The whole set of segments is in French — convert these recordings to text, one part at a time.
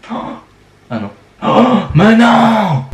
Ah non. Oh, mais non!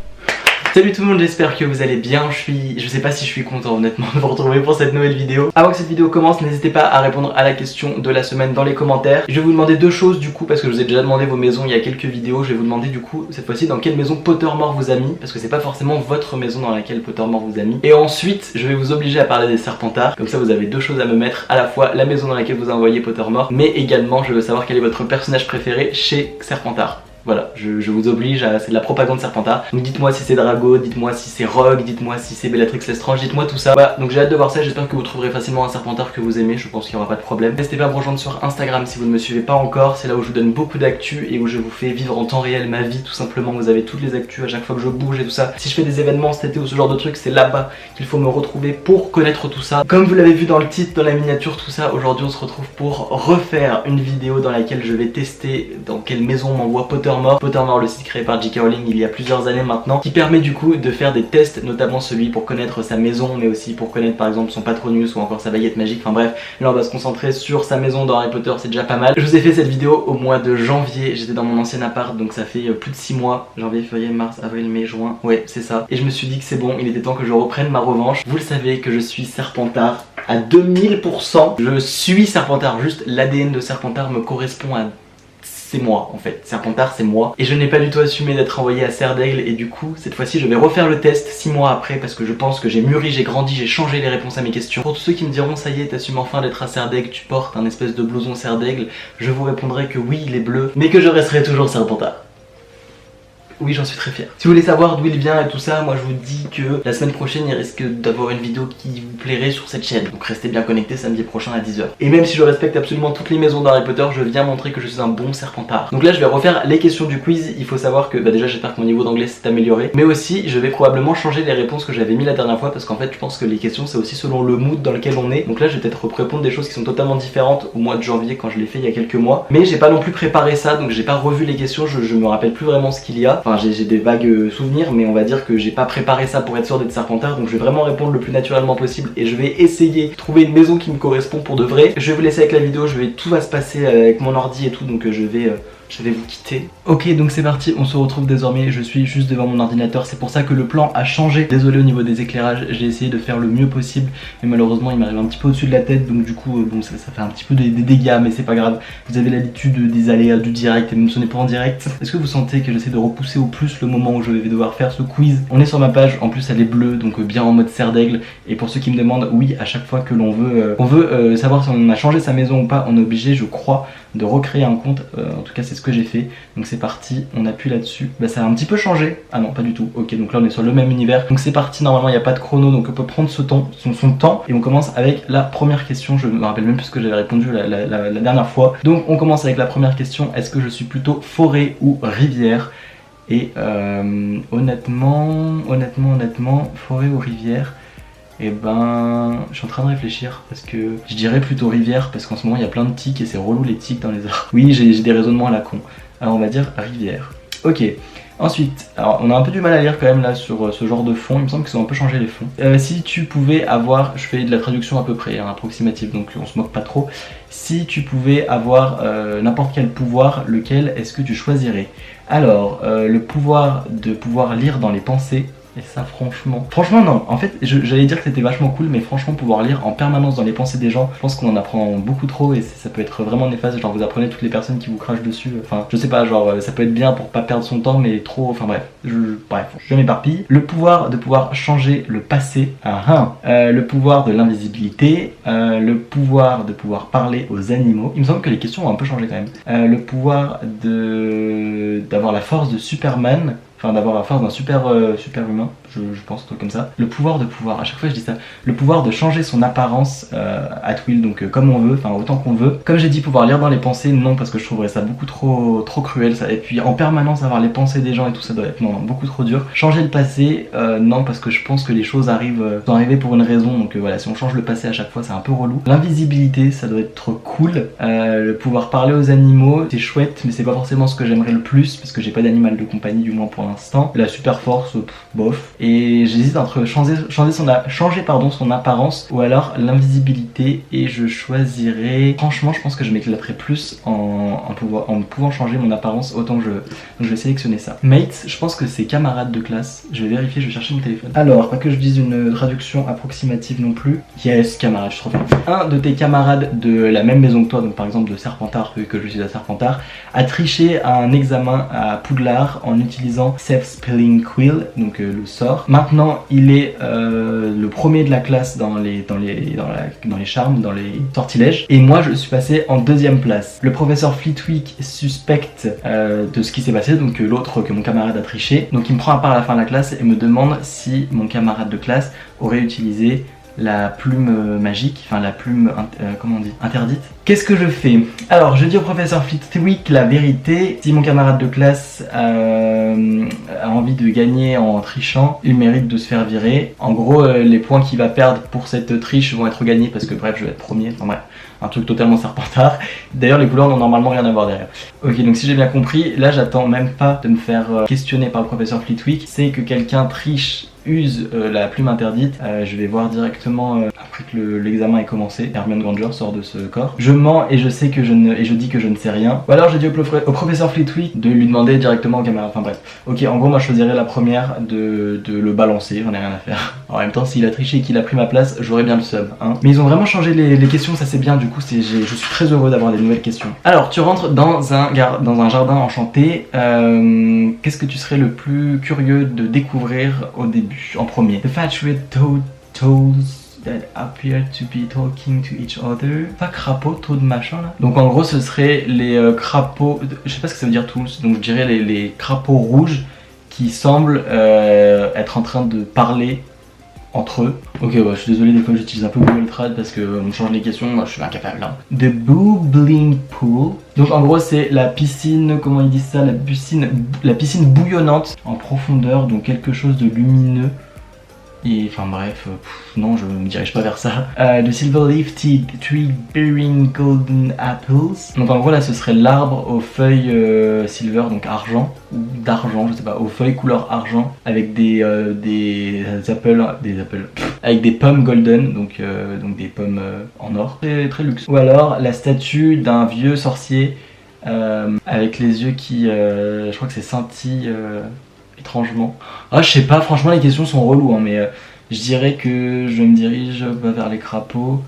Salut tout le monde, j'espère que vous allez bien. Je sais pas si je suis content honnêtement de vous retrouver pour cette nouvelle vidéo. Avant que cette vidéo commence, n'hésitez pas à répondre à la question de la semaine dans les commentaires. Je vais vous demander deux choses du coup, parce que je vous ai déjà demandé vos maisons il y a quelques vidéos. Je vais vous demander du coup cette fois-ci dans quelle maison Pottermore vous a mis, parce que c'est pas forcément votre maison dans laquelle Pottermore vous a mis. Et ensuite je vais vous obliger à parler des Serpentards. Comme ça vous avez deux choses à me mettre, à la fois la maison dans laquelle vous a envoyé Pottermore, mais également je veux savoir quel est votre personnage préféré chez Serpentard. Voilà, je vous oblige à... c'est de la propagande Serpentard. Donc dites-moi si c'est Drago, dites-moi si c'est Rogue, dites-moi si c'est Bellatrix Lestrange, dites-moi tout ça. Voilà, donc j'ai hâte de voir ça, j'espère que vous trouverez facilement un Serpentard que vous aimez, je pense qu'il n'y aura pas de problème. N'hésitez pas à me rejoindre sur Instagram si vous ne me suivez pas encore, c'est là où je vous donne beaucoup d'actu et où je vous fais vivre en temps réel ma vie tout simplement. Vous avez toutes les actus à chaque fois que je bouge et tout ça. Si je fais des événements cet été ou ce genre de trucs, c'est là-bas qu'il faut me retrouver pour connaître tout ça. Comme vous l'avez vu dans le titre, dans la miniature, tout ça, aujourd'hui on se retrouve pour refaire une vidéo dans laquelle je vais tester dans quelle maison m'envoie Pottermore. Pottermore, le site créé par J.K. Rowling il y a plusieurs années maintenant, qui permet du coup de faire des tests, notamment celui pour connaître sa maison, mais aussi pour connaître par exemple son Patronus ou encore sa baguette magique. Enfin bref, là on va se concentrer sur sa maison dans Harry Potter, c'est déjà pas mal. Je vous ai fait cette vidéo au mois de janvier, j'étais dans mon ancien appart, donc ça fait plus de 6 mois, janvier, février, mars, avril, mai, juin, ouais c'est ça. Et je me suis dit que c'est bon, il était temps que je reprenne ma revanche. Vous le savez que je suis Serpentard à 2000%, je suis Serpentard, juste l'ADN de Serpentard me correspond à... c'est moi en fait, Serpentard c'est moi. Et je n'ai pas du tout assumé d'être envoyé à Serdaigle et du coup cette fois-ci je vais refaire le test 6 mois après parce que je pense que j'ai mûri, j'ai grandi, j'ai changé les réponses à mes questions. Pour tous ceux qui me diront ça y est t'assumes enfin d'être à Serdaigle, tu portes un espèce de blouson Serdaigle, je vous répondrai que oui il est bleu, mais que je resterai toujours Serpentard. Oui, j'en suis très fier. Si vous voulez savoir d'où il vient et tout ça, moi je vous dis que la semaine prochaine il risque d'avoir une vidéo qui vous plairait sur cette chaîne. Donc restez bien connectés samedi prochain à 10h. Et même si je respecte absolument toutes les maisons d'Harry Potter, je viens montrer que je suis un bon Serpentard. Donc là je vais refaire les questions du quiz. Il faut savoir que déjà j'espère que mon niveau d'anglais s'est amélioré. Mais aussi je vais probablement changer les réponses que j'avais mis la dernière fois parce qu'en fait je pense que les questions c'est aussi selon le mood dans lequel on est. Donc là je vais peut-être répondre des choses qui sont totalement différentes au mois de janvier quand je l'ai fait il y a quelques mois. Mais j'ai pas non plus préparé ça, donc j'ai pas revu les questions, je me rappelle plus vraiment ce qu'il y a. Enfin j'ai des vagues souvenirs, mais on va dire que j'ai pas préparé ça pour être sûr d'être Serpentard, donc je vais vraiment répondre le plus naturellement possible et je vais essayer de trouver une maison qui me correspond pour de vrai. Je vais vous laisser avec la vidéo, tout va se passer avec mon ordi et tout, donc je vais vous quitter. Ok, donc c'est parti, on se retrouve désormais, je suis juste devant mon ordinateur, c'est pour ça que le plan a changé. Désolé au niveau des éclairages, j'ai essayé de faire le mieux possible, mais malheureusement il m'arrive un petit peu au-dessus de la tête, donc du coup bon, ça fait un petit peu des dégâts, mais c'est pas grave. Vous avez l'habitude des aléas du direct, et même si on n'est pas en direct. Est-ce que vous sentez que j'essaie de repousser au plus le moment où je vais devoir faire ce quiz? On est sur ma page, en plus elle est bleue, donc bien en mode Serdaigle, et pour ceux qui me demandent, oui, à chaque fois que l'on veut, savoir si on a changé sa maison ou pas, on est obligé, je crois, de recréer un compte, en tout cas c'est ce que j'ai fait. Donc c'est parti, on appuie là-dessus. Bah ça a un petit peu changé. Ah non, pas du tout. Ok, donc là on est sur le même univers. Donc c'est parti, normalement il n'y a pas de chrono, donc on peut prendre son temps. Et on commence avec la première question. Je me rappelle même plus ce que j'avais répondu la dernière fois. Donc on commence avec la première question. Est-ce que je suis plutôt forêt ou rivière? Et honnêtement, forêt ou rivière? Et ben, je suis en train de réfléchir parce que je dirais plutôt rivière parce qu'en ce moment il y a plein de tiques et c'est relou les tiques dans les arbres. Oui, j'ai des raisonnements à la con. Alors on va dire rivière. Ok. Ensuite, alors on a un peu du mal à lire quand même là sur ce genre de fond, il me semble qu'ils ont un peu changé les fonds. Si tu pouvais avoir, je fais de la traduction à peu près, hein, approximative, donc on se moque pas trop. Si tu pouvais avoir n'importe quel pouvoir, lequel est-ce que tu choisirais? Alors, le pouvoir de pouvoir lire dans les pensées. Et ça franchement non, en fait j'allais dire que c'était vachement cool, mais franchement pouvoir lire en permanence dans les pensées des gens, je pense qu'on en apprend beaucoup trop et ça peut être vraiment néfaste, genre vous apprenez toutes les personnes qui vous crachent dessus, enfin je sais pas, genre ça peut être bien pour pas perdre son temps mais trop, enfin bref, je m'éparpille. Le pouvoir de pouvoir changer le passé, le pouvoir de l'invisibilité, le pouvoir de pouvoir parler aux animaux, il me semble que les questions ont un peu changé quand même, le pouvoir d'avoir la force de Superman, enfin d'avoir la force d'un super humain, je pense, un truc comme ça. Le pouvoir de pouvoir, à chaque fois je dis ça, le pouvoir de changer son apparence at will, donc comme on veut, enfin autant qu'on veut. Comme j'ai dit, pouvoir lire dans les pensées, non, parce que je trouverais ça beaucoup trop cruel, ça. Et puis en permanence avoir les pensées des gens et tout ça doit être non, beaucoup trop dur. Changer le passé, non, parce que je pense que les choses sont arrivées pour une raison, donc voilà, si on change le passé à chaque fois c'est un peu relou. L'invisibilité, ça doit être cool. Le pouvoir parler aux animaux, c'est chouette, mais c'est pas forcément ce que j'aimerais le plus, parce que j'ai pas d'animal de compagnie, du moins pour l'instant. La super force, bof. et j'hésite entre changer son apparence ou alors l'invisibilité, et je choisirais, franchement je pense que je m'éclaterais plus en pouvant changer mon apparence autant que je veux. Donc je vais sélectionner ça. Mates, je pense que c'est camarade de classe. Je vais vérifier, je vais chercher mon téléphone. Alors, pas que je dise une traduction approximative non plus. Yes, camarade, je suis trop bien. Un de tes camarades de la même maison que toi, donc par exemple de Serpentard, vu que je suis à Serpentard, a triché à un examen à Poudlard en utilisant Self-Spelling Quill, donc le sort. Maintenant, il est le premier de la classe dans les charmes, dans les sortilèges, et moi je suis passé en deuxième place. Le professeur Flitwick suspecte de ce qui s'est passé, donc que mon camarade a triché, donc il me prend à part à la fin de la classe et me demande si mon camarade de classe aurait utilisé la plume magique, enfin la plume, comment on dit, interdite. Qu'est-ce que je fais? Alors je dis au professeur Flitwick la vérité. Si mon camarade de classe a envie de gagner en trichant, il mérite de se faire virer. En gros les points qu'il va perdre pour cette triche vont être gagnés parce que bref je vais être premier, enfin bref, un truc totalement Serpentard. D'ailleurs les couleurs n'ont normalement rien à voir derrière. Ok, donc si j'ai bien compris, là j'attends même pas de me faire questionner par le professeur Flitwick. C'est que quelqu'un triche, use la plume interdite, je vais voir directement après que l'examen est commencé. Hermione Granger sort de ce corps. Je mens et je sais que je dis que je ne sais rien. Ou alors je dis au professeur Flitwick de lui demander directement au camarade. Enfin bref. Ok, en gros moi je choisirais la première de le balancer, j'en ai rien à faire. En même temps s'il a triché et qu'il a pris ma place, j'aurais bien le sub, hein. Mais ils ont vraiment changé les questions, ça c'est bien, du coup je suis très heureux d'avoir des nouvelles questions. Alors tu rentres dans un jardin enchanté, qu'est-ce que tu serais le plus curieux de découvrir au début, en premier? The Fatuous Toads that appear to be talking to each other. Pas crapaud, taux de machin là. Donc en gros ce serait les crapauds, je sais pas ce que ça veut dire tous, donc je dirais les crapauds rouges qui semblent être en train de parler entre eux. Ok, ouais, je suis désolé, des fois j'utilise un peu Google Trad parce qu'on change les questions, moi je suis incapable. Hein. The Bubbling Pool. Donc en gros c'est la piscine, comment ils disent ça, la piscine bouillonnante en profondeur, donc quelque chose de lumineux. Et enfin bref, non je me dirige pas vers ça. The Silver Leafed Tree Bearing Golden Apples. Donc en gros là ce serait l'arbre aux feuilles silver, donc argent, ou d'argent, je sais pas, aux feuilles couleur argent, avec des apples, avec des pommes golden, donc des pommes en or, très luxe. Ou alors la statue d'un vieux sorcier avec les yeux qui, je crois que c'est scintillent étrangement. Ah je sais pas, franchement les questions sont reloues hein, mais je dirais que je me dirige pas vers les crapauds,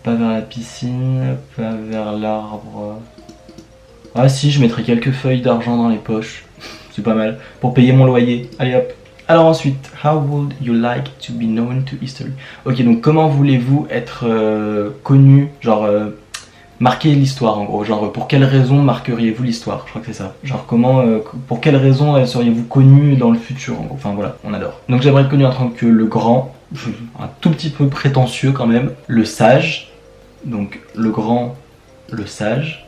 pas vers la piscine, pas vers l'arbre. Ah si, je mettrais quelques feuilles d'argent dans les poches, c'est pas mal, pour payer mon loyer. Allez hop. Alors ensuite, how would you like to be known to history? Ok, donc comment voulez-vous être connu, genre marquer l'histoire en gros, genre pour quelle raison marqueriez-vous l'histoire? Je crois que c'est ça. Genre comment, pour quelle raison seriez-vous connu dans le futur en gros? Enfin voilà, on adore. Donc j'aimerais être connu en tant que le grand, un tout petit peu prétentieux quand même, le sage, donc le grand, le sage,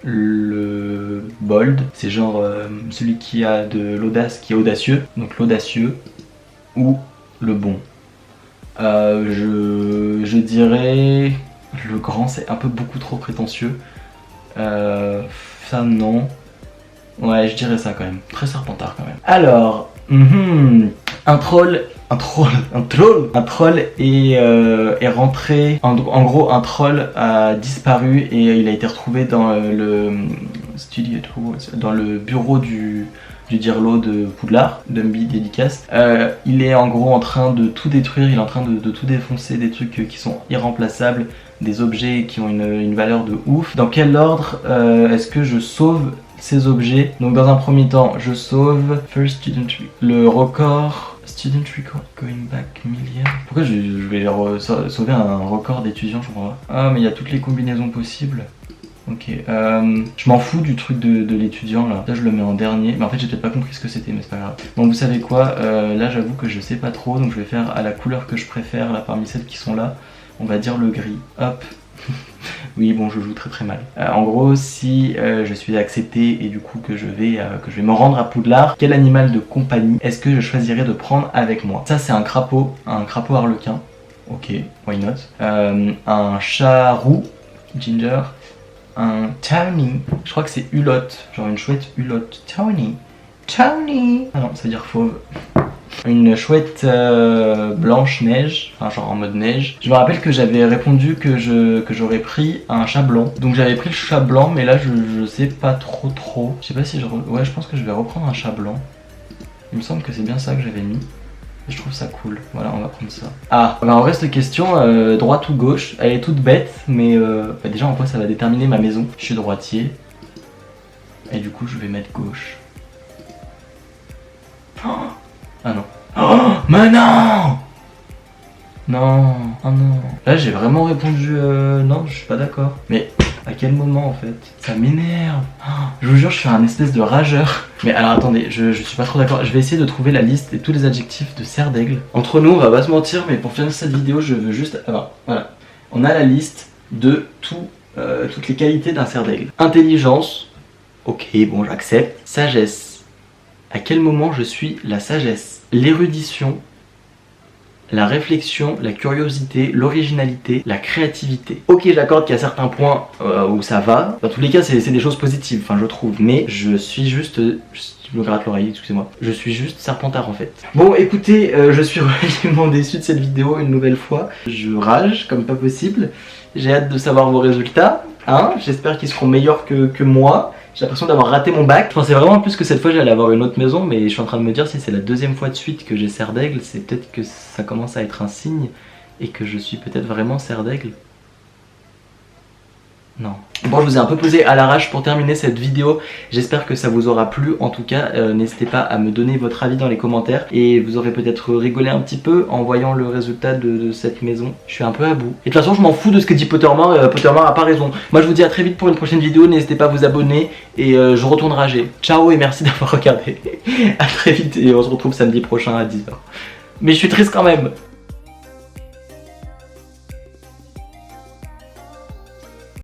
le bold, c'est genre celui qui a de l'audace, qui est audacieux, donc l'audacieux, ou le bon. Je dirais... Le grand c'est un peu beaucoup trop prétentieux. Ça non. Ouais je dirais ça quand même. Très Serpentard quand même. Alors, un troll est rentré. En gros un troll a disparu et il a été retrouvé dans le bureau du Dirlo de Poudlard, Dumby dédicace. Il est en gros en train de tout détruire, il est en train de tout défoncer, des trucs qui sont irremplaçables, des objets qui ont une valeur de ouf. Dans quel ordre est-ce que je sauve ces objets? Donc dans un premier temps, je sauve First Student Record, le record Student Record Going Back Million. Pourquoi je vais sauver un record d'étudiants, je comprends pas. Ah mais il y a toutes les combinaisons possibles. Ok, je m'en fous du truc de l'étudiant là. Là je le mets en dernier, mais en fait j'ai peut-être pas compris ce que c'était, mais c'est pas grave. Bon vous savez quoi, là j'avoue que je sais pas trop, donc je vais faire à la couleur que je préfère là parmi celles qui sont là. On va dire le gris, hop. Oui bon je joue très très mal. En gros si je suis accepté et du coup que je vais me rendre à Poudlard, quel animal de compagnie est-ce que je choisirais de prendre avec moi? Ça c'est un crapaud harlequin. Ok, why not. Un chat roux, Ginger. Un townie, je crois que c'est hulotte, genre une chouette hulotte. Townie. Ah non, ça veut dire fauve. Une chouette blanche neige, enfin genre en mode neige. Je me rappelle que j'avais répondu que j'aurais pris un chat blanc. Donc j'avais pris le chat blanc, mais là je sais pas trop. Je sais pas si ouais, je pense que je vais reprendre un chat blanc. Il me semble que c'est bien ça que j'avais mis. Et je trouve ça cool. Voilà, on va prendre ça. Ah, bah en reste question, droite ou gauche. Elle est toute bête, mais bah déjà en quoi ça va déterminer ma maison. Je suis droitier. Et du coup je vais mettre gauche. Oh, ah non. Oh, mais non. Non, oh non. Là j'ai vraiment répondu non, je suis pas d'accord. Mais à quel moment en fait? Ça m'énerve. Oh, je vous jure, je suis un espèce de rageur. Mais alors attendez, je suis pas trop d'accord. Je vais essayer de trouver la liste et tous les adjectifs de cerf d'aigle. Entre nous, on va pas se mentir, mais pour finir cette vidéo, je veux juste... Alors, voilà. On a la liste de toutes les qualités d'un cerf d'aigle. Intelligence. Ok, bon, j'accepte. Sagesse. À quel moment je suis la sagesse? L'érudition. La réflexion, la curiosité, l'originalité, la créativité. Ok, j'accorde qu'il y a certains points où ça va. Dans tous les cas, c'est des choses positives, enfin je trouve. Mais je suis juste... Je me gratte l'oreille, excusez-moi. Je suis juste Serpentard en fait. Bon, écoutez, je suis relativement déçu de cette vidéo une nouvelle fois. Je rage comme pas possible. J'ai hâte de savoir vos résultats. Hein, j'espère qu'ils seront meilleurs que moi. J'ai l'impression d'avoir raté mon bac. Je pensais vraiment plus que cette fois j'allais avoir une autre maison, mais je suis en train de me dire si c'est la deuxième fois de suite que j'ai cerf d'aigle, c'est peut-être que ça commence à être un signe et que je suis peut-être vraiment cerf d'aigle. Non. Bon, je vous ai un peu posé à l'arrache pour terminer cette vidéo. J'espère que ça vous aura plu. En tout cas, n'hésitez pas à me donner votre avis dans les commentaires. Et vous aurez peut-être rigolé un petit peu en voyant le résultat de cette maison. Je suis un peu à bout. Et de toute façon, je m'en fous de ce que dit Pottermore. Pottermore a pas raison. Moi, je vous dis à très vite pour une prochaine vidéo. N'hésitez pas à vous abonner. Et je retourne rager. Ciao et merci d'avoir regardé. A très vite et on se retrouve samedi prochain à 10h. Mais je suis triste quand même.